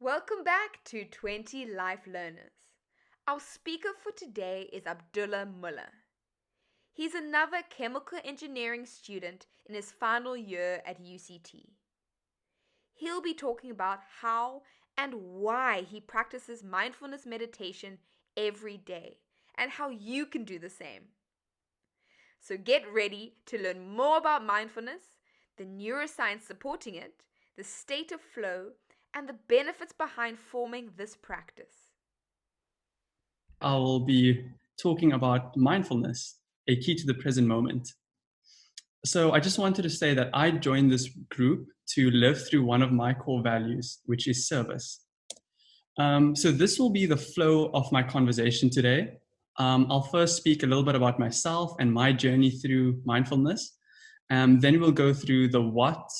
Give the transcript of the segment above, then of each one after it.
Welcome back to 20 Life Learners. Our speaker for today is Abdulla Mulla. He's another chemical engineering student in his final year at UCT. He'll be talking about how and why he practices mindfulness meditation every day and how you can do the same. So get ready to learn more about mindfulness, the neuroscience supporting it, the state of flow, and the benefits behind forming this practice. I will be talking about mindfulness, a key to the present moment. So I just wanted to say that I joined this group to live through one of my core values, which is service. So this will be the flow of my conversation today. I'll first speak a little bit about myself and my journey through mindfulness. Then we'll go through the what,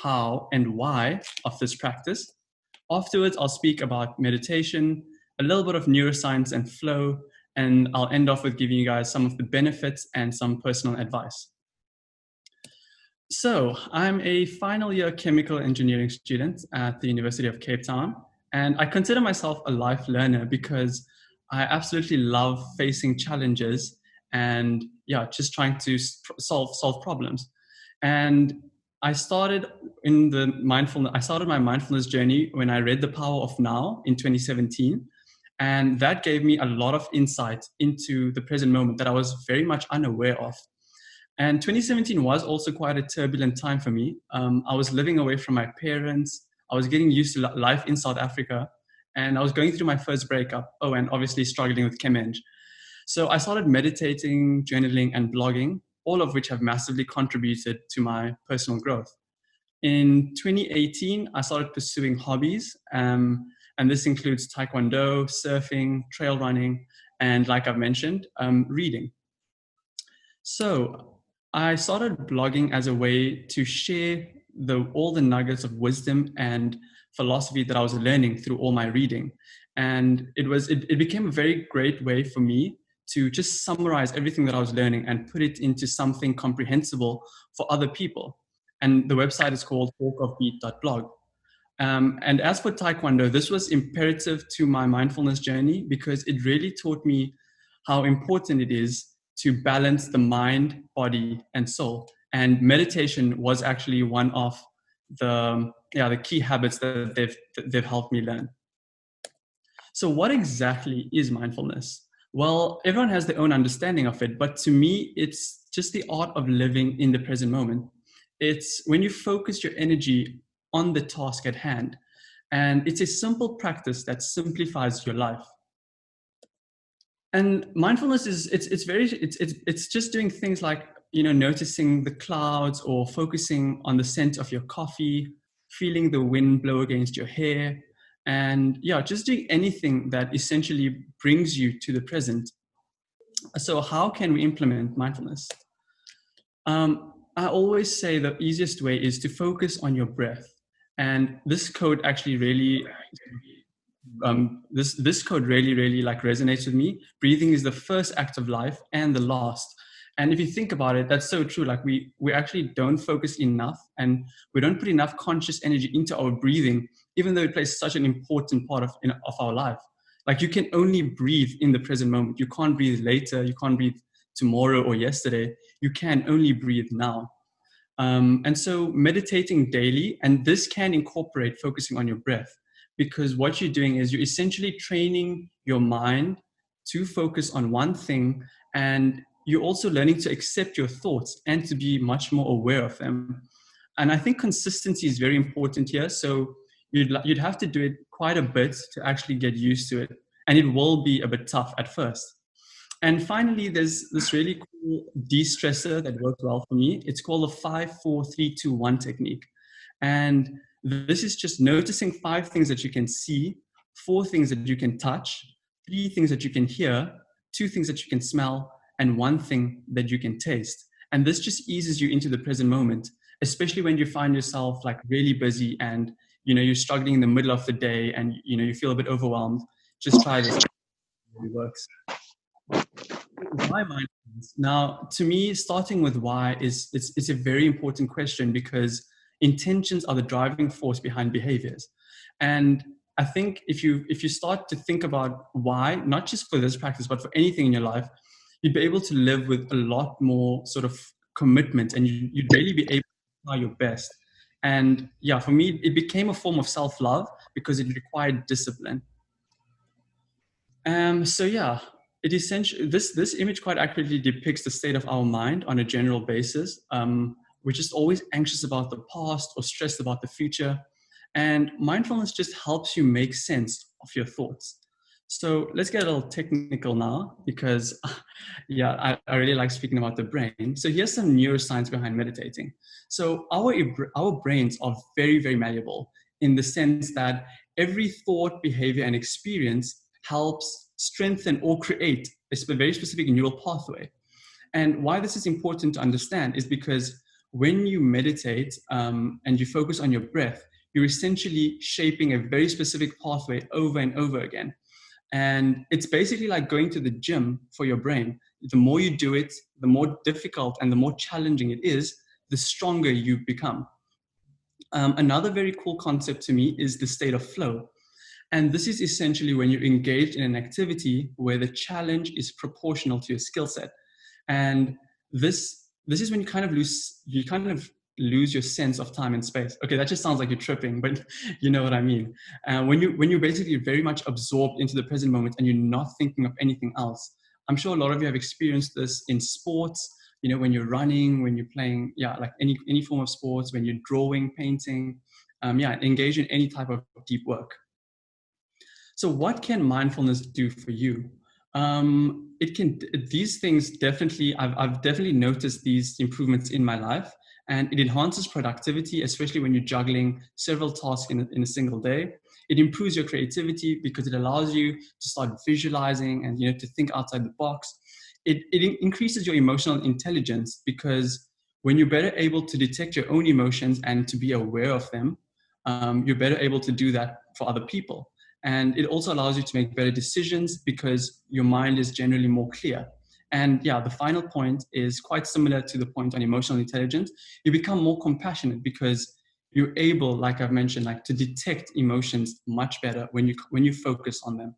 how, and why of this practice. Afterwards, I'll speak about meditation, a little bit of neuroscience and flow, and I'll end off with giving you guys some of the benefits and some personal advice. So, I'm a final year chemical engineering student at the University of Cape Town, and I consider myself a life learner because I absolutely love facing challenges and just trying to solve problems. And I started I started my mindfulness journey when I read The Power of Now in 2017. And that gave me a lot of insight into the present moment that I was very much unaware of. And 2017 was also quite a turbulent time for me. I was living away from my parents. I was getting used to life in South Africa. And I was going through my first breakup. Oh, and obviously struggling with Chem Eng. So I started meditating, journaling, and blogging, all of which have massively contributed to my personal growth. In 2018, I started pursuing hobbies, and this includes taekwondo, surfing, trail running, and like I've mentioned, reading. So I started blogging as a way to share all the nuggets of wisdom and philosophy that I was learning through all my reading. And it became a very great way for me to just summarize everything that I was learning and put it into something comprehensible for other people. And the website is called talkofbeat.blog. And as for Taekwondo, this was imperative to my mindfulness journey because it really taught me how important it is to balance the mind, body, and soul. And meditation was actually one of the key habits that they've helped me learn. So, what exactly is mindfulness? Well, everyone has their own understanding of it, but to me, it's just the art of living in the present moment. It's when you focus your energy on the task at hand. And it's a simple practice that simplifies your life. And mindfulness is it's just doing things like noticing the clouds or focusing on the scent of your coffee, feeling the wind blow against your hair, and just doing anything that essentially brings you to the present. So how can we implement mindfulness? I always say the easiest way is to focus on your breath. And this code actually really this code really like resonates with me. Breathing is the first act of life and the last. And if you think about it, that's so true. Like we actually don't focus enough, and we don't put enough conscious energy into our breathing, even though it plays such an important part of our life. Like you can only breathe in the present moment. You can't breathe later. You can't breathe tomorrow or yesterday. You can only breathe now. And so meditating daily, and this can incorporate focusing on your breath, because what you're doing is you're essentially training your mind to focus on one thing, and you're also learning to accept your thoughts and to be much more aware of them. And I think consistency is very important here. So you'd have to do it quite a bit to actually get used to it. And it will be a bit tough at first. And finally, there's this really cool de-stressor that worked well for me. It's called the 5-4-3-2-1 technique. And this is just noticing 5 things that you can see, 4 things that you can touch, 3 things that you can hear, 2 things that you can smell, and 1 thing that you can taste. And this just eases you into the present moment, especially when you find yourself like really busy and you're struggling in the middle of the day and you feel a bit overwhelmed. Just try this. It really works. Why mindfulness? Now, to me, starting with why it's a very important question because intentions are the driving force behind behaviors. And I think if you start to think about why, not just for this practice, but for anything in your life, you'd be able to live with a lot more sort of commitment, and you'd really be able to try your best. And yeah, for me, it became a form of self-love because it required discipline. So yeah, it essentially this image quite accurately depicts the state of our mind on a general basis. We're just always anxious about the past or stressed about the future, and mindfulness just helps you make sense of your thoughts. So let's get a little technical now because, yeah, I really like speaking about the brain. So here's some neuroscience behind meditating. So our brains are very, very malleable in the sense that every thought, behavior, and experience helps strengthen or create a very specific neural pathway. And why this is important to understand is because when you meditate and you focus on your breath, you're essentially shaping a very specific pathway over and over again. And it's basically like going to the gym for your brain. The more you do it, the more difficult and the more challenging it is, the stronger you become. Another very cool concept to me is the state of flow. And this is essentially when you're engaged in an activity where the challenge is proportional to your skill set. And this is when you kind of lose your sense of time and space. Okay, that just sounds like you're tripping, but you know what I mean. When you're basically very much absorbed into the present moment and you're not thinking of anything else. I'm sure a lot of you have experienced this in sports. You know, when you're running, when you're playing, yeah, like any form of sports, when you're drawing, painting, yeah, engage in any type of deep work. So what can mindfulness do for you? It can, these things definitely, I've definitely noticed these improvements in my life, and it enhances productivity, especially when you're juggling several tasks in a single day. It improves your creativity because it allows you to start visualizing and, you know, to think outside the box. It increases your emotional intelligence because when you're better able to detect your own emotions and to be aware of them, you're better able to do that for other people. And it also allows you to make better decisions because your mind is generally more clear. And yeah, the final point is quite similar to the point on emotional intelligence. You become more compassionate because you're able, like I've mentioned, like to detect emotions much better when you focus on them.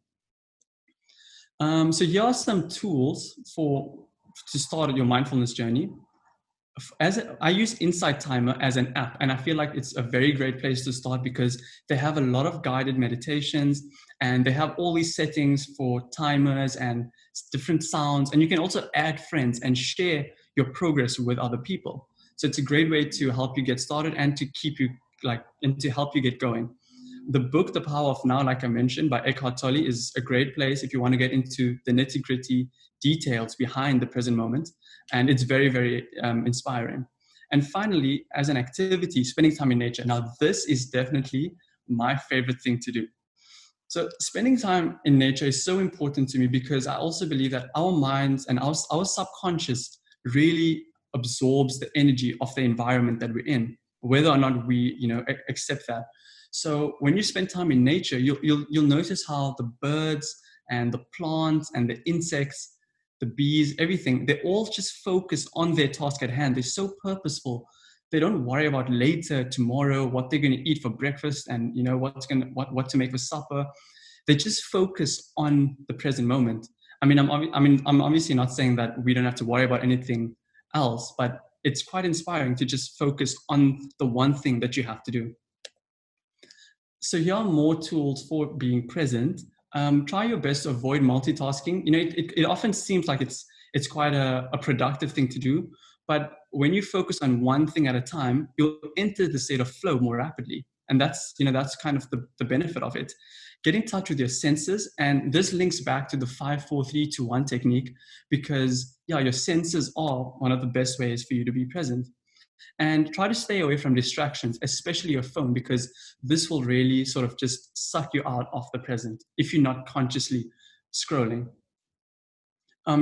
So here are some tools to start your mindfulness journey. I use Insight Timer as an app, and I feel like it's a very great place to start because they have a lot of guided meditations and they have all these settings for timers and different sounds. And you can also add friends and share your progress with other people. So it's a great way to help you get started and to keep you and to help you get going. The book, The Power of Now, like I mentioned, by Eckhart Tolle, is a great place if you want to get into the nitty-gritty details behind the present moment. And it's very, very inspiring. And finally, as an activity, spending time in nature. Now, this is definitely my favorite thing to do. So spending time in nature is so important to me because I also believe that our minds and our subconscious really absorbs the energy of the environment that we're in, whether or not we, you know, accept that. So when you spend time in nature, you'll notice how the birds and the plants and the insects, the bees, everything, they all just focus on their task at hand. They're so purposeful. They don't worry about later, tomorrow, what they're going to eat for breakfast, and you know what to make for supper. They just focus on the present moment. I'm obviously not saying that we don't have to worry about anything else, but it's quite inspiring to just focus on the one thing that you have to do. So here are more tools for being present. Try your best to avoid multitasking. You know, it often seems like it's quite a productive thing to do, but when you focus on one thing at a time, you'll enter the state of flow more rapidly. And that's kind of the benefit of it. Get in touch with your senses, and this links back to the 5-4-3-2-1 technique because yeah, your senses are one of the best ways for you to be present. And try to stay away from distractions, especially your phone, because this will really sort of just suck you out of the present if you're not consciously scrolling.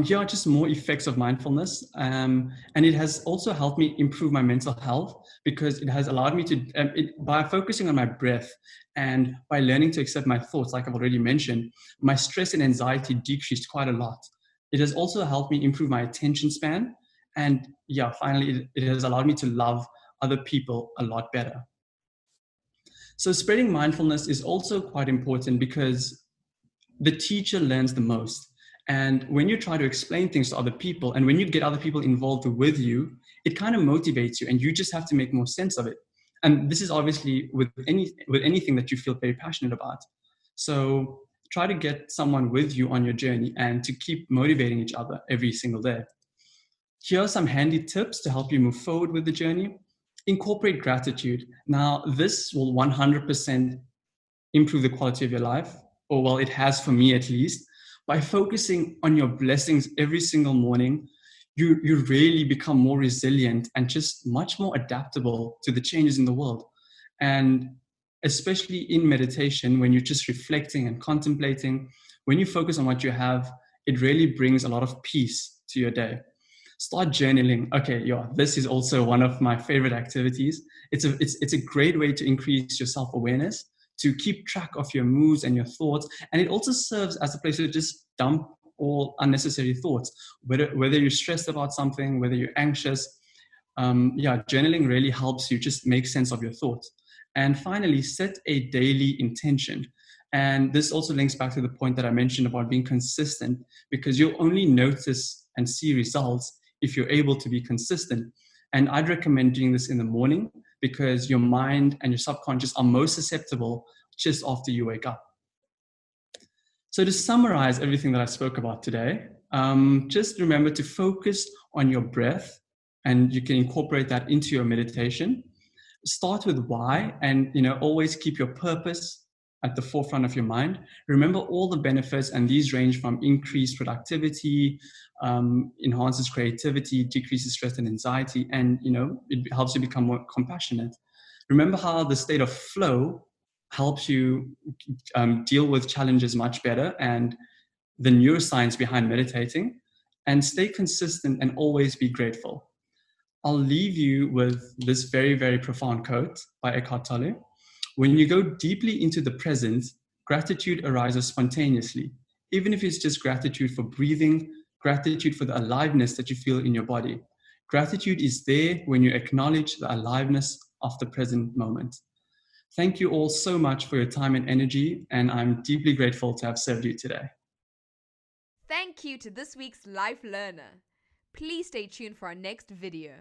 Here are just more effects of mindfulness. And it has also helped me improve my mental health because it has allowed me to, by focusing on my breath and by learning to accept my thoughts, like I've already mentioned, my stress and anxiety decreased quite a lot. It has also helped me improve my attention span. And yeah, finally, it has allowed me to love other people a lot better. So spreading mindfulness is also quite important because the teacher learns the most. And when you try to explain things to other people and when you get other people involved with you, it kind of motivates you and you just have to make more sense of it. And this is obviously with anything that you feel very passionate about. So try to get someone with you on your journey and to keep motivating each other every single day. Here are some handy tips to help you move forward with the journey. Incorporate gratitude. Now, this will 100% improve the quality of your life, or well, it has for me at least. By focusing on your blessings every single morning, you really become more resilient and just much more adaptable to the changes in the world. And especially in meditation, when you're just reflecting and contemplating, when you focus on what you have, it really brings a lot of peace to your day. Start journaling. Okay, yeah, this is also one of my favorite activities. It's a great way to increase your self-awareness, to keep track of your moods and your thoughts. And it also serves as a place to just dump all unnecessary thoughts, whether you're stressed about something, whether you're anxious. Yeah, journaling really helps you just make sense of your thoughts. And finally, set a daily intention. And this also links back to the point that I mentioned about being consistent, because you'll only notice and see results if you're able to be consistent. And I'd recommend doing this in the morning because your mind and your subconscious are most susceptible just after you wake up. So to summarize everything that I spoke about today, just remember to focus on your breath, and you can incorporate that into your meditation. Start with why, and always keep your purpose at the forefront of your mind. Remember all the benefits, and these range from increased productivity, enhances creativity, decreases stress and anxiety, and it helps you become more compassionate. Remember how the state of flow helps you deal with challenges much better, and the neuroscience behind meditating. And stay consistent and always be grateful. I'll leave you with this very, very profound quote by Eckhart Tolle. When you go deeply into the present, gratitude arises spontaneously, even if it's just gratitude for breathing, gratitude for the aliveness that you feel in your body. Gratitude is there when you acknowledge the aliveness of the present moment. Thank you all so much for your time and energy, and I'm deeply grateful to have served you today. Thank you to this week's Life Learner. Please stay tuned for our next video.